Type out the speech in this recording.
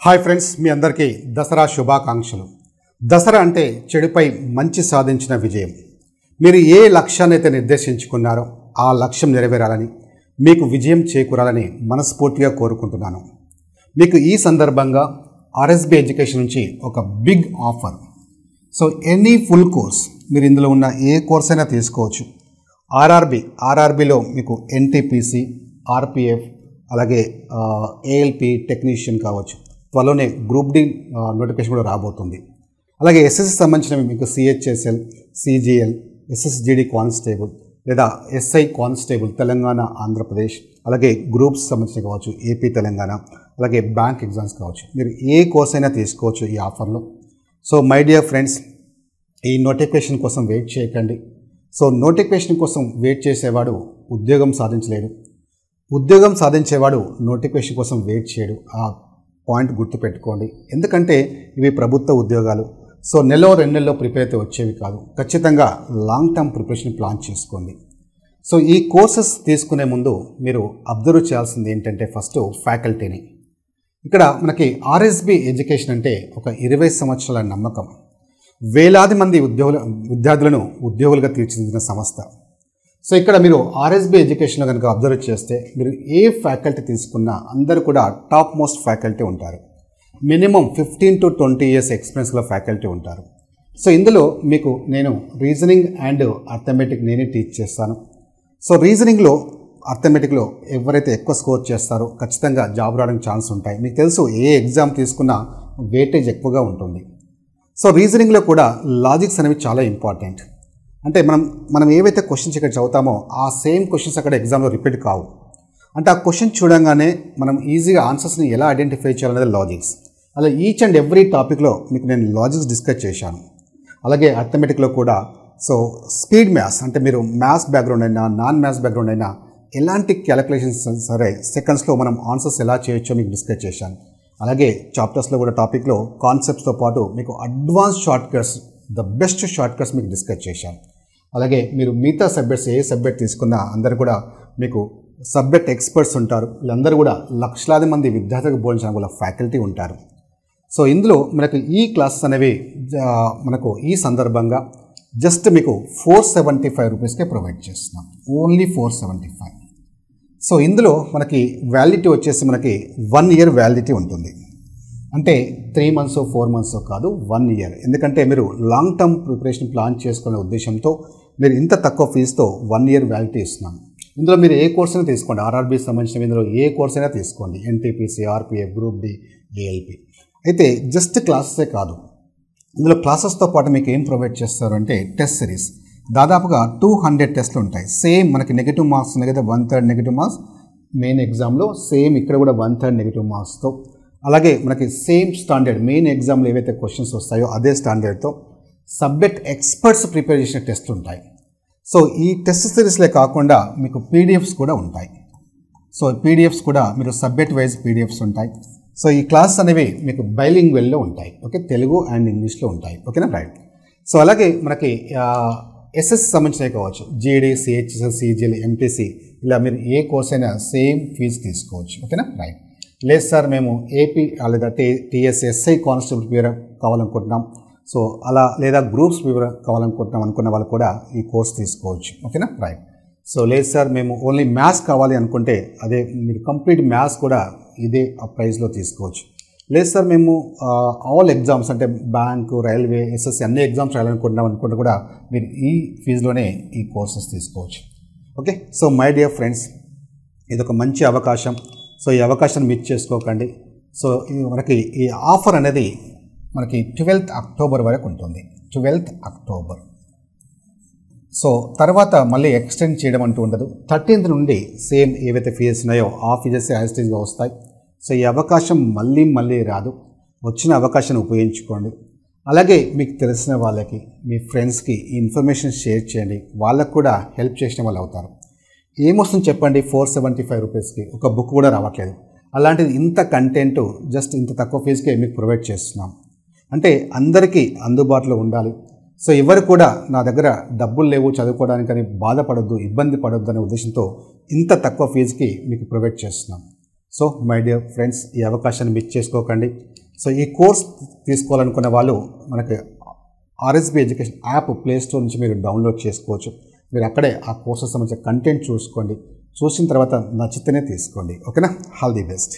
Hi friends, మీ అందరికీ దసరా శుభాకాంక్షలు. దసరా అంటే చెడుపై మంచి సాధించిన విజయం. మీరు ఏ లక్ష్యాన్ని అయితే నిర్దేశించుకున్నారో ఆ లక్ష్యం నెరవేరాలని, మీకు విజయం చేకూరాలని మనస్ఫూర్తిగా కోరుకుంటున్నాను. మీకు ఈ సందర్భంగా ఆర్ఎస్బి ఎడ్యుకేషన్ నుంచి ఒక big offer. So any full course, మీరు ఇందులో ఉన్న ఏ కోర్స్ అయినా తీసుకోవచ్చు. ఆర్ఆర్బిలో మీకు ఎన్టీపీసీ, ఆర్పిఎఫ్, అలాగే ఏఎల్పి టెక్నీషియన్ కావచ్చు. త్వరలోనే గ్రూప్ డి నోటిఫికేషన్ కూడా రాబోతుంది. అలాగే ఎస్ఎస్సి సంబంధించినవి మీకు సిహెచ్ఎస్ఎల్, సిజిఎల్, ఎస్ఎస్జిడి కానిస్టేబుల్ లేదా ఎస్ఐ కానిస్టేబుల్ తెలంగాణ, ఆంధ్రప్రదేశ్, అలాగే గ్రూప్స్ సంబంధించి కావచ్చు ఏపీ, తెలంగాణ, అలాగే బ్యాంక్ ఎగ్జామ్స్ కావచ్చు. మీరు ఏ కోర్స్ అయినా తీసుకోవచ్చు ఈ ఆఫర్లో. సో మై డియర్ ఫ్రెండ్స్, ఈ నోటిఫికేషన్ కోసం వెయిట్ చేయకండి. సో నోటిఫికేషన్ కోసం వెయిట్ చేసేవాడు ఉద్యోగం సాధించలేడు, ఉద్యోగం సాధించేవాడు నోటిఫికేషన్ కోసం వెయిట్ చేయడు. ఆ పాయింట్ గుర్తుపెట్టుకోండి. ఎందుకంటే ఇవి ప్రభుత్వ ఉద్యోగాలు. సో నెలలో 2 నెలల్లో ప్రిపేర్ అయితే వచ్చేవి కాదు. ఖచ్చితంగా లాంగ్ టర్మ్ ప్రిపరేషన్ ప్లాన్ చేసుకోండి. సో ఈ కోర్సెస్ తీసుకునే ముందు మీరు అబ్జర్వ్ చేయాల్సింది ఏంటంటే ఫస్ట్ ఫ్యాకల్టీని. ఇక్కడ మనకి ఆర్ఎస్బి ఎడ్యుకేషన్ అంటే ఒక 20 సంవత్సరాల నమ్మకం, వేలాది మంది విద్యార్థులను ఉద్యోగులుగా తీర్చిదిద్దిన సంస్థ. సో ఇక్కడ మీరు ఆర్ఎస్బి ఎడ్యుకేషన్లో కనుక అబ్జర్వ్ చేస్తే మీరు ఏ ఫ్యాకల్టీ తీసుకున్నా అందరూ కూడా టాప్ మోస్ట్ ఫ్యాకల్టీ ఉంటారు. మినిమం 15 to 20 years ఎక్స్పీరియన్స్ గల ఫ్యాకల్టీ ఉంటారు. సో ఇందులో మీకు నేను రీజనింగ్ అండ్ అర్థమెటిక్ నేనే టీచ్ చేస్తాను. సో రీజనింగ్లో, అర్థమెటిక్లో ఎవరైతే ఎక్కువ స్కోర్ చేస్తారో ఖచ్చితంగా జాబ్ రావడానికి ఛాన్స్ ఉంటాయి. మీకు తెలుసు ఏ ఎగ్జామ్ తీసుకున్నా వెయిటేజ్ ఎక్కువగా ఉంటుంది. సో రీజనింగ్లో కూడా లాజిక్స్ అనేవి చాలా ఇంపార్టెంట్. అంటే మనం ఏవైతే క్వశ్చన్స్ ఇక్కడ చదువుతామో ఆ సేమ్ క్వశ్చన్స్ అక్కడ ఎగ్జామ్లో రిపీట్ కావు. అంటే ఆ క్వశ్చన్ చూడంగానే మనం ఈజీగా ఆన్సర్స్ని ఎలా ఐడెంటిఫై చేయాలనేది లాజిక్స్. అలా ఈచ్ అండ్ ఎవ్రీ టాపిక్లో మీకు నేను లాజిక్స్ డిస్కస్ చేశాను. అలాగే అర్థమెటిక్లో కూడా. సో స్పీడ్ మ్యాథ్స్ అంటే మీరు మ్యాథ్స్ బ్యాక్గ్రౌండ్ అయినా, నాన్ మ్యాథ్స్ బ్యాక్గ్రౌండ్ అయినా, ఎలాంటి క్యాలిక్యులేషన్స్ సరే సెకండ్స్లో మనం ఆన్సర్స్ ఎలా చేయొచ్చో మీకు డిస్కస్ చేశాను. అలాగే చాప్టర్స్లో కూడా టాపిక్లో కాన్సెప్ట్స్తో పాటు మీకు advance shortcuts, the best shortcuts మీకు డిస్కస్ చేశాను. అలాగే మీరు మిగతా సబ్జెక్ట్స్ ఏ సబ్జెక్ట్ తీసుకున్నా అందరూ కూడా మీకు సబ్జెక్ట్ ఎక్స్పర్ట్స్ ఉంటారు. వీళ్ళందరూ కూడా లక్షలాది మంది విద్యార్థులకు బోధించిన వాళ్ళ ఫ్యాకల్టీ ఉంటారు. సో ఇందులో మనకు ఈ క్లాసెస్ అనేవి మనకు ఈ సందర్భంగా జస్ట్ మీకు 475 రూపీస్కే ప్రొవైడ్ చేస్తున్నాం. ఓన్లీ 475. సో ఇందులో మనకి వ్యాలిడిటీ వచ్చేసి మనకి 1 year వ్యాలిడిటీ ఉంటుంది. అంటే 3 months 4 months కాదు, 1 year. ఎందుకంటే మీరు లాంగ్ టర్మ్ ప్రిపరేషన్ ప్లాన్ చేసుకునే ఉద్దేశంతో మీరు ఇంత తక్కువ ఫీజుతో 1 year వ్యాలిడిటీ ఇస్తున్నాం. ఇందులో మీరు ఏ కోర్స్ అయినా తీసుకోండి. ఆర్ఆర్బీ సంబంధించిన ఇందులో ఏ కోర్స్ అయినా తీసుకోండి. NTPC, RPF, group D, ALP. అయితే జస్ట్ క్లాసెసే కాదు, ఇందులో క్లాసెస్తో పాటు మీకు ఏం ప్రొవైడ్ చేస్తారు అంటే టెస్ట్ సిరీస్. దాదాపుగా 200 టెస్ట్లు ఉంటాయి. సేమ్ మనకి నెగిటివ్ మార్క్స్ ఉన్నాయి కదా, 1/3 నెగిటివ్ మార్క్స్ మెయిన్ ఎగ్జామ్లో, సేమ్ ఇక్కడ కూడా 1/3 నెగిటివ్ మార్క్స్తో. అలాగే మనకి సేమ్ స్టాండర్డ్ మెయిన్ ఎగ్జామ్లో ఏవైతే క్వశ్చన్స్ వస్తాయో అదే స్టాండర్డ్తో సబ్జెక్ట్ ఎక్స్పర్ట్స్ ప్రిపేర్ చేసిన టెస్ట్ ఉంటాయి. సో ఈ టెస్ట్ సిరీస్లే కాకుండా మీకు పీడిఎఫ్స్ కూడా ఉంటాయి. సో పీడిఎఫ్స్ కూడా మీరు సబ్జెక్ట్ వైజ్ పీడిఎఫ్స్ ఉంటాయి. సో ఈ క్లాస్ అనేవి మీకు బైలింగ్వెల్లో ఉంటాయి. ఓకే, తెలుగు అండ్ ఇంగ్లీష్లో ఉంటాయి. ఓకేనా, రైట్. సో అలాగే మనకి ఎస్ఎస్సి సంబంధించినవి కావచ్చు, జీడీ, సిహెచ్ఎస్ఎల్, సిజిఎల్, ఎంపీసీ, ఇలా మీరు ఏ కోర్స్ అయినా సేమ్ ఫీజు తీసుకోవచ్చు. ఓకేనా, రైట్. లేదు సార్, మేము ఏపీ లేదా టీఎస్, ఎస్ఐ కానిస్టేబుల్ ప్రిపేర్ కావాలనుకుంటున్నాం, సో అలా లేదా గ్రూప్స్ ప్రిపేర్ కావాలనుకుంటున్నాం అనుకున్న వాళ్ళు కూడా ఈ కోర్స్ తీసుకోవచ్చు. ఓకేనా, రైట్. సో లేదు సార్, మేము ఓన్లీ మ్యాథ్స్ కావాలి అనుకుంటే అదే మీరు కంప్లీట్ మ్యాథ్స్ కూడా ఇదే ఆ ప్రైస్లో తీసుకోవచ్చు. లేదు సార్, మేము ఆల్ ఎగ్జామ్స్ అంటే బ్యాంకు, రైల్వే, ఎస్ఎస్సి అన్ని ఎగ్జామ్స్ రాయాలనుకుంటున్నాం అనుకుంటే కూడా మీరు ఈ ఫీజులోనే ఈ కోర్సెస్ తీసుకోవచ్చు. Okay. So my dear friends, ఇది ఒక మంచి అవకాశం. సో ఈ అవకాశాన్ని మిస్ చేసుకోకండి. సో మనకి ఈ ఆఫర్ అనేది మనకి 12th October వరకు ఉంటుంది. 12th October. సో తర్వాత మళ్ళీ ఎక్స్టెండ్ చేయడం అంటూ ఉండదు. 13th నుండి సేమ్ ఏవైతే ఫీజెస్ ఉన్నాయో ఆ ఫీజెస్ యాజ్ ఇట్ ఈస్గా వస్తాయి. సో ఈ అవకాశం మళ్ళీ రాదు. వచ్చిన అవకాశాన్ని ఉపయోగించుకోండి. అలాగే మీకు తెలిసిన వాళ్ళకి, మీ ఫ్రెండ్స్కి ఈ ఇన్ఫర్మేషన్ షేర్ చేయండి. వాళ్ళకు కూడా హెల్ప్ చేసిన వాళ్ళు అవుతారు. ఏమొస్తుంది చెప్పండి, 475 రూపీస్కి ఒక బుక్ కూడా రావట్లేదు. అలాంటిది ఇంత కంటెంట్ జస్ట్ ఇంత తక్కువ ఫీజుకే మీకు ప్రొవైడ్ చేస్తున్నాం. అంటే అందరికీ అందుబాటులో ఉండాలి. సో ఎవరు కూడా నా దగ్గర డబ్బులు లేవు చదువుకోవడానికని బాధపడొద్దు, ఇబ్బంది పడొద్దు అనే ఉద్దేశంతో ఇంత తక్కువ ఫీజుకి మీకు ప్రొవైడ్ చేస్తున్నాం. సో మై డియర్ ఫ్రెండ్స్, ఈ అవకాశాన్ని మిస్ చేసుకోకండి. సో ఈ కోర్స్ తీసుకోవాలనుకున్న వాళ్ళు మనకి RSB education app play store నుంచి మీరు డౌన్లోడ్ చేసుకోవచ్చు. మీరు అక్కడే ఆ కోర్సెస్ సంబంధించిన కంటెంట్ చూసుకోండి. చూసిన తర్వాత నచ్చితేనే తీసుకోండి. ఓకేనా? All the best.